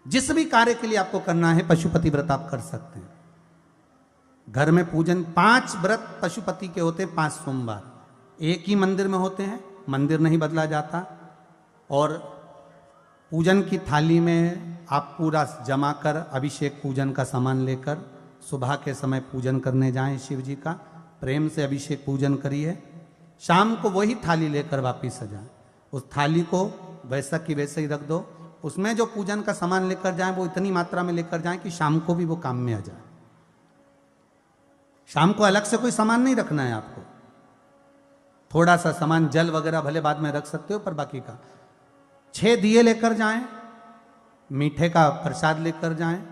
जिस भी कार्य के लिए आपको करना है पशुपति व्रत आप कर सकते हैं। घर में पूजन 5 व्रत पशुपति के होते हैं, 5 सोमवार एक ही मंदिर में होते हैं, मंदिर नहीं बदला जाता। और पूजन की थाली में आप पूरा जमा कर अभिषेक पूजन का सामान लेकर सुबह के समय पूजन करने जाएं शिव जी का, प्रेम से अभिषेक पूजन करिए। शाम को वही थाली लेकर वापिस आ जाएं, उस थाली को वैसा की वैसे ही रख दो। उसमें जो पूजन का सामान लेकर जाएं वो इतनी मात्रा में लेकर जाएं कि शाम को भी वो काम में आ जाए। शाम को अलग से कोई सामान नहीं रखना है आपको, थोड़ा सा सामान जल वगैरह भले बाद में रख सकते हो, पर बाकी का 6 दिए लेकर जाएं, मीठे का प्रसाद लेकर जाएं।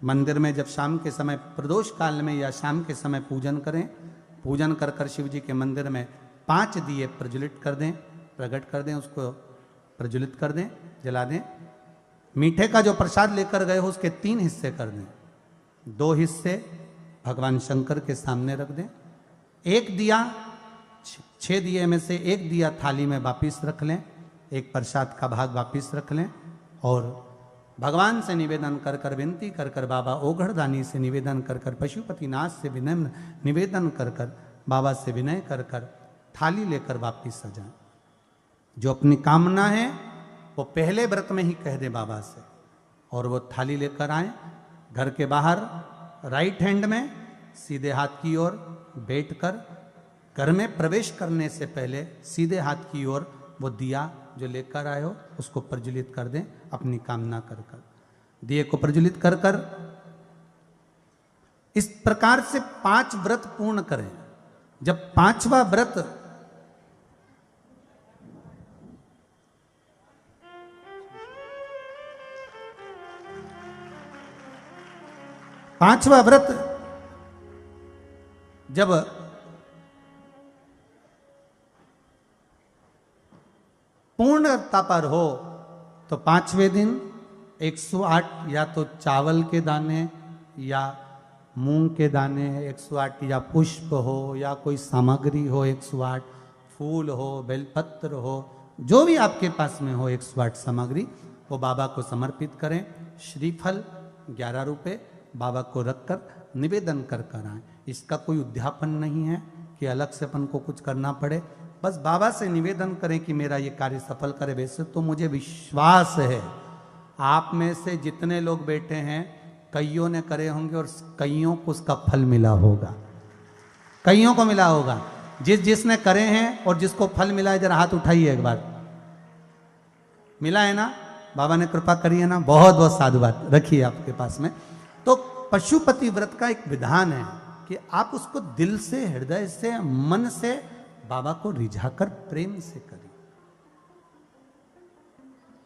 मंदिर में जब शाम के समय प्रदोष काल में या शाम के समय पूजन करें, पूजन कर कर शिव जी के मंदिर में 5 दिए प्रज्वलित कर दें, प्रकट कर दें, उसको प्रज्वलित कर दें, जला दें। मीठे का जो प्रसाद लेकर गए हो उसके 3 हिस्से कर दें, 2 हिस्से भगवान शंकर के सामने रख दें। एक दिया 6 दिए में से एक दिया थाली में वापिस रख लें, एक प्रसाद का भाग वापिस रख लें और भगवान से निवेदन कर कर विनती कर कर बाबा ओघड़दानी से निवेदन कर कर पशुपतिनाथ से विनय निवेदन कर कर बाबा से विनय कर कर थाली लेकर वापिस आ जाए। जो अपनी कामना है वो पहले व्रत में ही कह दे बाबा से और वो थाली लेकर आए। घर के बाहर राइट हैंड में सीधे हाथ की ओर बैठकर घर में प्रवेश करने से पहले सीधे हाथ की ओर वो दिया जो लेकर आए हो उसको प्रज्वलित कर दें, अपनी कामना कर कर दिए को प्रज्वलित कर कर इस प्रकार से 5 व्रत पूर्ण करें। जब 5वां व्रत जब पूर्णता पर हो तो 5वें दिन 108 या तो चावल के दाने या मूंग के दाने 108 या पुष्प हो या कोई सामग्री हो 108, फूल हो, बेलपत्र हो, जो भी आपके पास में हो 108 सामग्री वो बाबा को समर्पित करें। श्रीफल 11 रुपये बाबा को रखकर निवेदन कर कर आए। इसका कोई उद्यापन नहीं है कि अलग से अपन को कुछ करना पड़े, बस बाबा से निवेदन करें कि मेरा ये कार्य सफल करे। वैसे तो मुझे विश्वास है आप में से जितने लोग बैठे हैं कईयों ने करे होंगे और कईयों को उसका फल मिला होगा, कईयों को मिला होगा। जिसने करे हैं और जिसको फल मिला है जरा हाथ उठाइए एक बार। मिला है ना? बाबा ने कृपा करी है ना? बहुत बहुत साधुवाद रखिए आपके पास में। तो पशुपति व्रत का एक विधान है कि आप उसको दिल से, हृदय से, मन से बाबा को रिझाकर प्रेम से करें।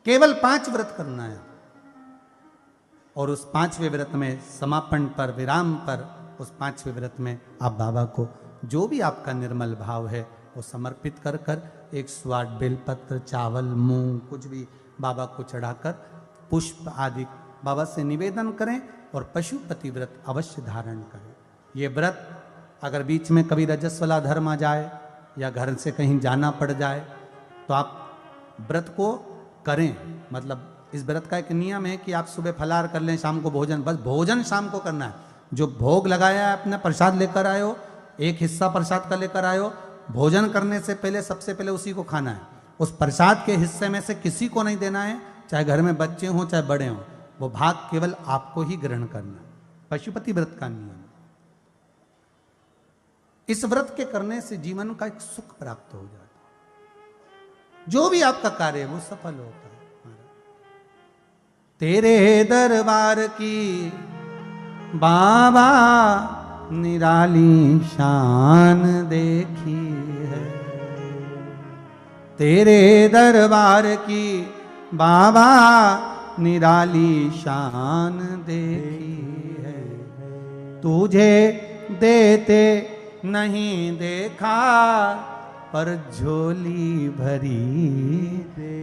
केवल 5 व्रत करना है और उस 5वें व्रत में समापन पर, विराम पर, उस 5वें व्रत में आप बाबा को जो भी आपका निर्मल भाव है वो समर्पित कर कर 108 बेलपत्र, चावल, मूंग कुछ भी बाबा को चढ़ाकर पुष्प आदि बाबा से निवेदन करें और पशुपति व्रत अवश्य धारण करें। ये व्रत अगर बीच में कभी रजस्वला धर्म आ जाए या घर से कहीं जाना पड़ जाए तो आप व्रत को करें। मतलब इस व्रत का एक नियम है कि आप सुबह फलाहार कर लें, शाम को भोजन, बस भोजन शाम को करना है। जो भोग लगाया है अपने प्रसाद लेकर आए हो, एक हिस्सा प्रसाद का लेकर आए हो, भोजन करने से पहले सबसे पहले उसी को खाना है। उस प्रसाद के हिस्से में से किसी को नहीं देना है, चाहे घर में बच्चे हों चाहे बड़े हों, वो भाग केवल आपको ही ग्रहण करना है। पशुपति व्रत का नियम। इस व्रत के करने से जीवन का एक सुख प्राप्त हो जाता है, जो भी आपका कार्य है वो सफल होता है। तेरे दरबार की बाबा निराली शान देखी है, तेरे दरबार की बाबा निराली शान देखी है। तुझे देते नहीं देखा पर झोली भरी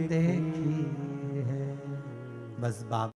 देखी है। बस बाबा